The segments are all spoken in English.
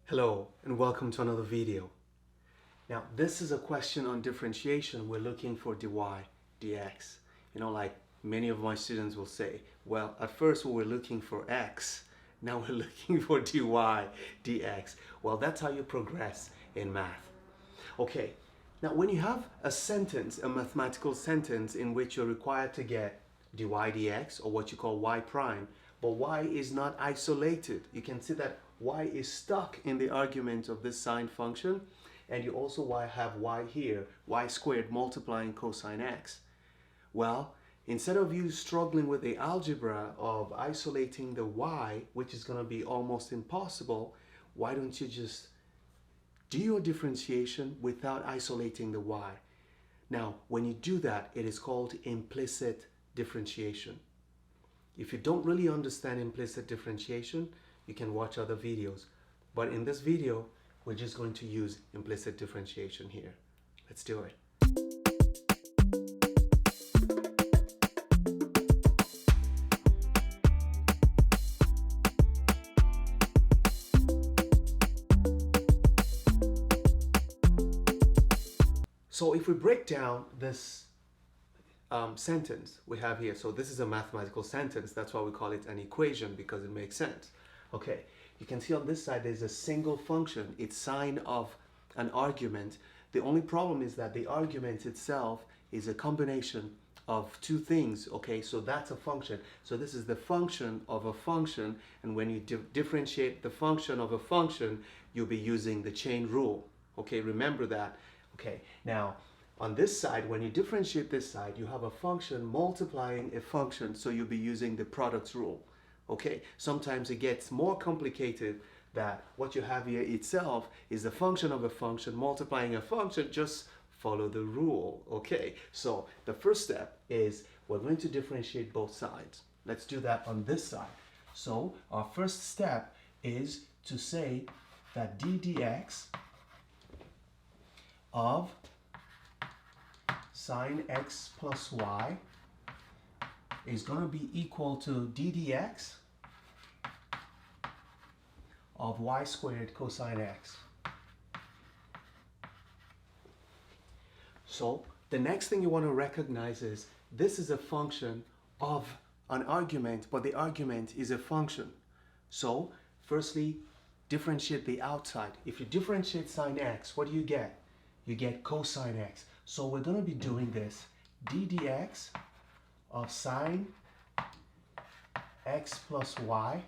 Hello and welcome to another video. Now this is a question on differentiation. We're looking for dy dx. Like many of my students will say, well, at first we were looking for x, now we're looking for dy dx. Well, that's how you progress in math. Okay, now when you have a sentence, a mathematical sentence in which you're required to get dy dx, or what you call y prime, but y is not isolated. You can see that y is stuck in the argument of this sine function, and you also have y here, y squared multiplying cosine x. Well, instead of you struggling with the algebra of isolating the y, which is going to be almost impossible, why don't you just do your differentiation without isolating the y? Now, when you do that, it is called implicit differentiation. If you don't really understand implicit differentiation, you can watch other videos. But in this video, we're just going to use implicit differentiation here. Let's do it. So if we break down this sentence we have here, so this is a mathematical sentence, that's why we call it an equation, because it makes sense. Okay, you can see on this side there's a single function. It's sine of an argument. The only problem is that the argument itself is a combination of two things. Okay, so that's a function. So this is the function of a function, and when you differentiate the function of a function, you'll be using the chain rule. Okay, remember that. Okay, now on this side, when you differentiate this side, you have a function multiplying a function, so you'll be using the product rule. Okay, sometimes it gets more complicated that what you have here itself is a function of a function multiplying a function. Just follow the rule. Okay, so the first step is we're going to differentiate both sides. Let's do that on this side. So our first step is to say that d dx of sine x plus y is going to be equal to d dx of y squared cosine x. So the next thing you want to recognize is this is a function of an argument, but the argument is a function. So firstly, differentiate the outside. If you differentiate sine x, what do you get? You get cosine x. So we're going to be doing this d dx of sine x plus y.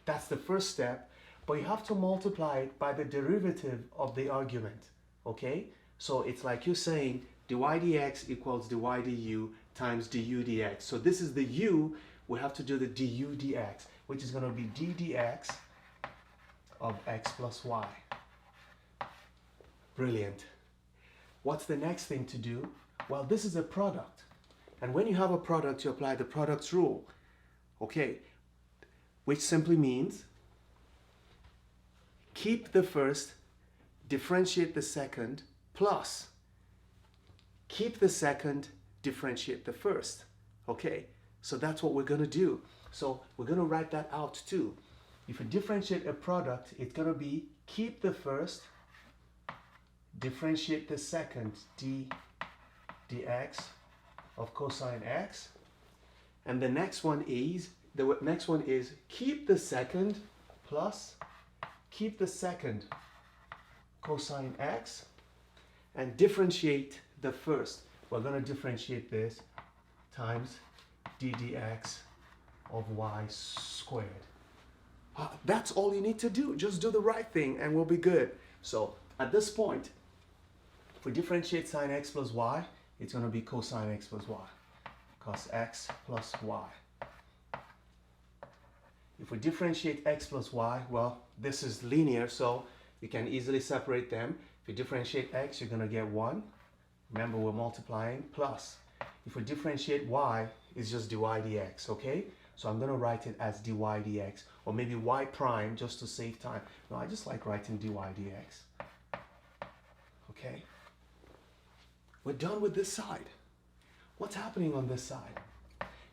That's the first step, but you have to multiply it by the derivative of the argument. Okay, so it's like you're saying dy dx equals dy du times du dx. So this is the u. We have to do the du dx, which is going to be d dx of x plus y. Brilliant. What's the next thing to do? Well, this is a product. And when you have a product, you apply the product's rule. Okay, which simply means keep the first, differentiate the second, plus keep the second, differentiate the first. Okay, so that's what we're going to do. So we're going to write that out too. If you differentiate a product, it's going to be keep the first, differentiate the second, d dx of cosine x, and the next one is keep the second plus keep the second cosine x and differentiate the first. We're going to differentiate this times d dx of y squared. That's all you need to do. Just do the right thing and we'll be good. So at this point, if we differentiate sine x plus y, it's going to be cosine x plus y, cos x plus y. If we differentiate x plus y, well, this is linear, so you can easily separate them. If you differentiate x, you're going to get 1. Remember, we're multiplying, plus. If we differentiate y, it's just dy dx, okay? So I'm going to write it as dy dx, or maybe y prime, just to save time. No, I just like writing dy dx. Okay? We're done with this side. What's happening on this side?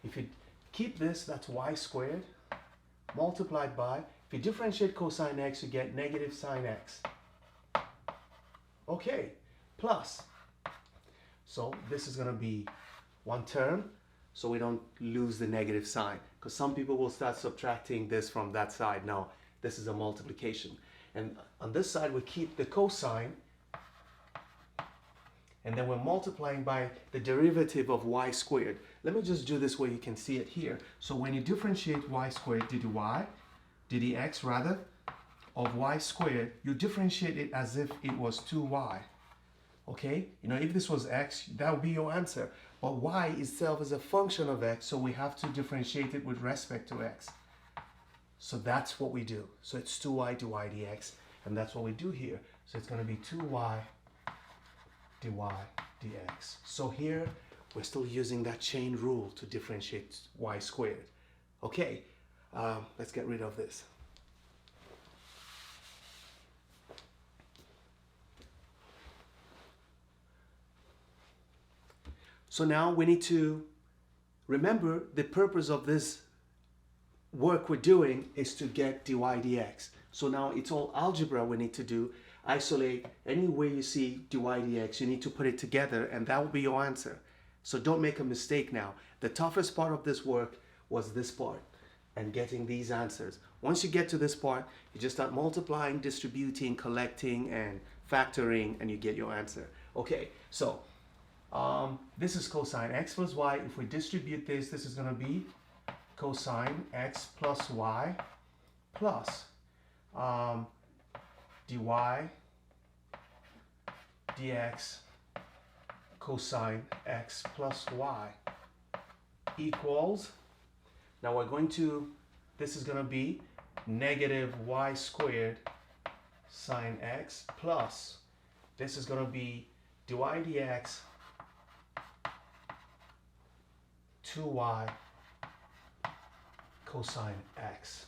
If you keep this, that's y squared multiplied by If you differentiate cosine x, you get negative sine x. Okay, plus. So this is going to be one term, so we don't lose the negative sign. Because some people will start subtracting this from that side. No, this is a multiplication. And on this side, we keep the cosine. And then we're multiplying by the derivative of y squared. Let me just do this where you can see it here. So when you differentiate y squared ddx rather, of y squared, you differentiate it as if it was 2y. Okay? You know, if this was x, that would be your answer. But y itself is a function of x, so we have to differentiate it with respect to x. So that's what we do. So it's 2y dy dx, and that's what we do here. So it's going to be 2y dy dx. So here, we're still using that chain rule to differentiate y squared. Okay, let's get rid of this. So now we need to remember the purpose of this work we're doing is to get dy dx. So now it's all algebra we need to do. Isolate any way you see dy dx, you need to put it together, and that will be your answer. So don't make a mistake now. The toughest part of this work was this part and getting these answers. Once you get to this part, you just start multiplying, distributing, collecting, and factoring, and you get your answer. Okay, so this is cosine x plus y. If we distribute this, this is going to be cosine x plus y plus dy dx cosine x plus y equals, now we're going to, this is going to be negative y squared sine x plus, this is going to be dy dx 2y cosine x.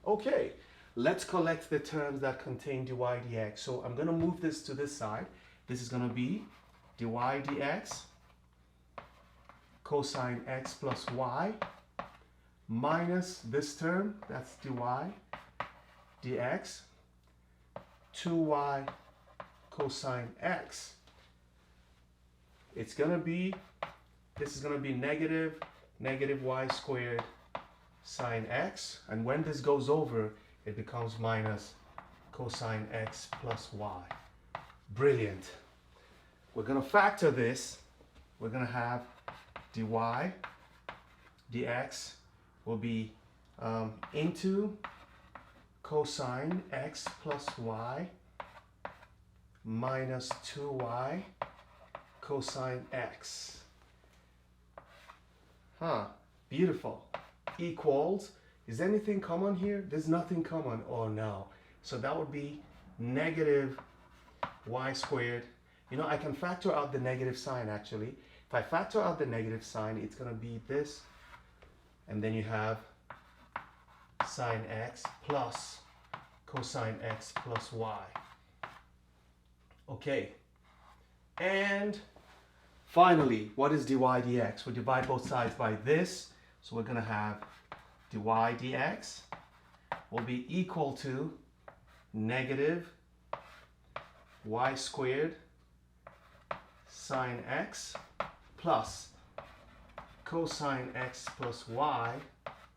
Okay, let's collect the terms that contain dy dx. So I'm going to move this to this side. This is going to be dy dx cosine x plus y minus this term, that's dy dx 2y cosine x. It's going to be, this is going to be negative y squared sine x, and when this goes over, it becomes minus cosine x plus y. Brilliant. We're going to factor this. We're going to have dy dx will be into cosine x plus y minus 2y cosine x. Beautiful. Equals, is anything common here? There's nothing common. Oh no. So that would be negative y squared. You know, I can factor out the negative sign actually. If I factor out the negative sign, it's going to be this. And then you have sine x plus cosine x plus y. Okay. And finally, what is dy dx? We divide both sides by this. So we're going to have dy dx will be equal to negative y squared sine x plus cosine x plus y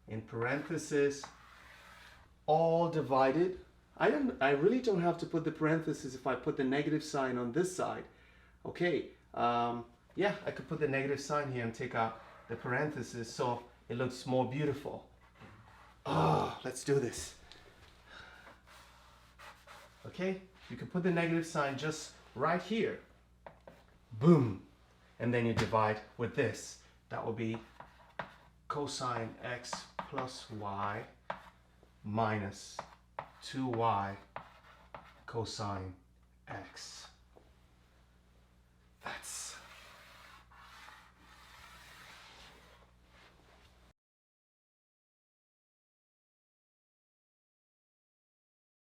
in parentheses, all divided. I really don't have to put the parentheses if I put the negative sign on this side. Okay, yeah, I could put the negative sign here and take out the parentheses so it looks more beautiful. Let's do this. Okay, you can put the negative sign just right here. Boom. And then you divide with this. That will be cosine x plus y minus 2y cosine x.